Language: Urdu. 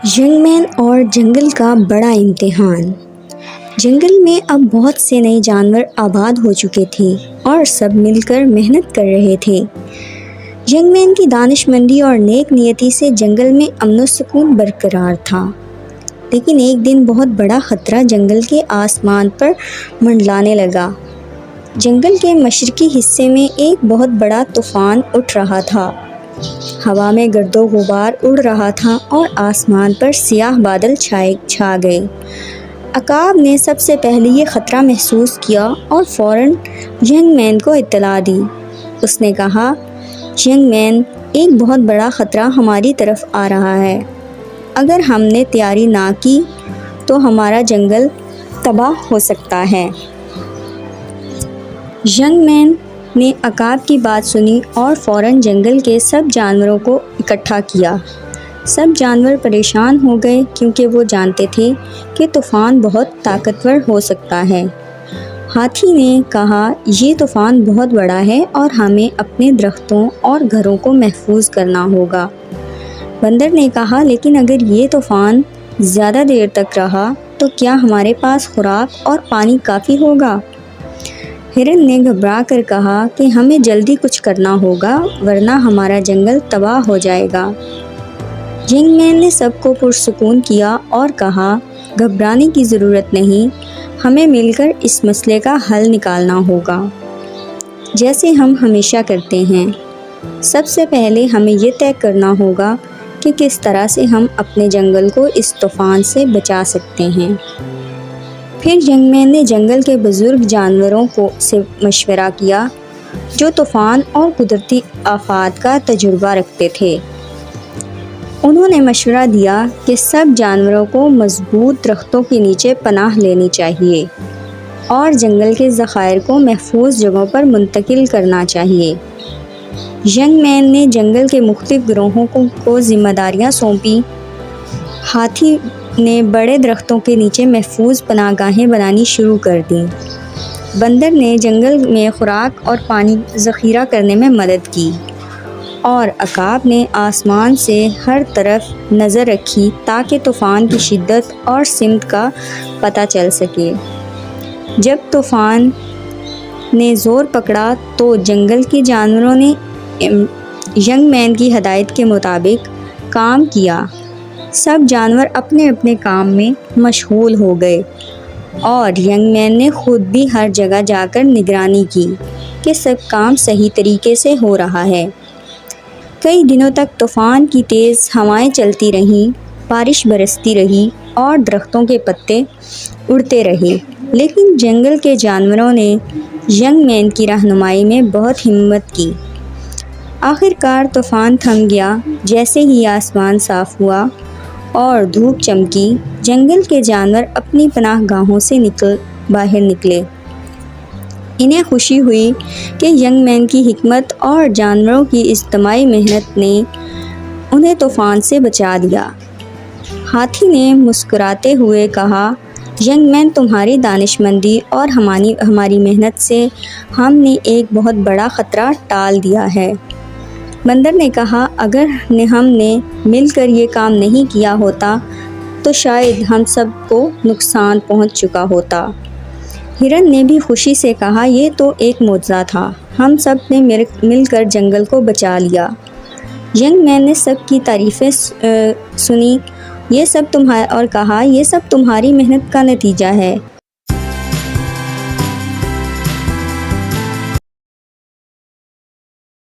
ینگ مین اور جنگل کا بڑا امتحان۔ جنگل میں اب بہت سے نئے جانور آباد ہو چکے تھے اور سب مل کر محنت کر رہے تھے۔ ینگ مین کی دانش مندی اور نیک نیتی سے جنگل میں امن و سکون برقرار تھا، لیکن ایک دن بہت بڑا خطرہ جنگل کے آسمان پر منڈلانے لگا۔ جنگل کے مشرقی حصے میں ایک بہت بڑا طوفان اٹھ رہا تھا۔ ہوا میں گرد و غبار اڑ رہا تھا اور آسمان پر سیاہ بادل چھا گئے۔ عقاب نے سب سے پہلے یہ خطرہ محسوس کیا اور فوراً ینگ مین کو اطلاع دی۔ اس نے کہا، ینگ مین، ایک بہت بڑا خطرہ ہماری طرف آ رہا ہے۔ اگر ہم نے تیاری نہ کی تو ہمارا جنگل تباہ ہو سکتا ہے۔ ینگ مین نے عقاب کی بات سنی اور فوراً جنگل کے سب جانوروں کو اکٹھا کیا۔ سب جانور پریشان ہو گئے کیونکہ وہ جانتے تھے کہ طوفان بہت طاقتور ہو سکتا ہے۔ ہاتھی نے کہا، یہ طوفان بہت بڑا ہے اور ہمیں اپنے درختوں اور گھروں کو محفوظ کرنا ہوگا۔ بندر نے کہا، لیکن اگر یہ طوفان زیادہ دیر تک رہا تو کیا ہمارے پاس خوراک اور پانی کافی ہوگا؟ ہرن نے گھبرا کر کہا کہ ہمیں جلدی کچھ کرنا ہوگا ورنہ ہمارا جنگل تباہ ہو جائے گا۔ ینگ مین نے سب کو پرسکون کیا اور کہا، گھبرانے کی ضرورت نہیں، ہمیں مل کر اس مسئلے کا حل نکالنا ہوگا، جیسے ہم ہمیشہ کرتے ہیں۔ سب سے پہلے ہمیں یہ طے کرنا ہوگا کہ کس طرح سے ہم اپنے جنگل کو اس طوفان سے بچا سکتے ہیں۔ پھر ینگ مین نے جنگل کے بزرگ جانوروں سے مشورہ کیا جو طوفان اور قدرتی آفات کا تجربہ رکھتے تھے۔ انہوں نے مشورہ دیا کہ سب جانوروں کو مضبوط درختوں کے نیچے پناہ لینی چاہیے اور جنگل کے ذخائر کو محفوظ جگہوں پر منتقل کرنا چاہیے۔ ینگ مین نے جنگل کے مختلف گروہوں کو ذمہ داریاں سونپیں۔ ہاتھی نے بڑے درختوں کے نیچے محفوظ پناہ گاہیں بنانی شروع کر دیں۔ بندر نے جنگل میں خوراک اور پانی ذخیرہ کرنے میں مدد کی اور عقاب نے آسمان سے ہر طرف نظر رکھی تاکہ طوفان کی شدت اور سمت کا پتہ چل سکے۔ جب طوفان نے زور پکڑا تو جنگل کے جانوروں نے ینگ مین کی ہدایت کے مطابق کام کیا۔ سب جانور اپنے اپنے کام میں مشغول ہو گئے اور ینگ مین نے خود بھی ہر جگہ جا کر نگرانی کی کہ سب کام صحیح طریقے سے ہو رہا ہے۔ کئی دنوں تک طوفان کی تیز ہوائیں چلتی رہیں، بارش برستی رہی اور درختوں کے پتے اڑتے رہے، لیکن جنگل کے جانوروں نے ینگ مین کی رہنمائی میں بہت ہمت کی۔ آخر کار طوفان تھم گیا۔ جیسے ہی آسمان صاف ہوا اور دھوپ چمکی، جنگل کے جانور اپنی پناہ گاہوں سے باہر نکلے۔ انہیں خوشی ہوئی کہ ینگ مین کی حکمت اور جانوروں کی اجتماعی محنت نے انہیں طوفان سے بچا دیا۔ ہاتھی نے مسکراتے ہوئے کہا، ینگ مین، تمہاری دانش مندی اور ہماری محنت سے ہم نے ایک بہت بڑا خطرہ ٹال دیا ہے۔ بندر نے کہا، اگر ہم نے مل کر یہ کام نہیں کیا ہوتا تو شاید ہم سب کو نقصان پہنچ چکا ہوتا۔ ہرن نے بھی خوشی سے کہا، یہ تو ایک معجزہ تھا، ہم سب نے مل کر جنگل کو بچا لیا۔ ینگ مین نے سب کی تعریفیں سنی اور کہا، یہ سب تمہاری محنت کا نتیجہ ہے۔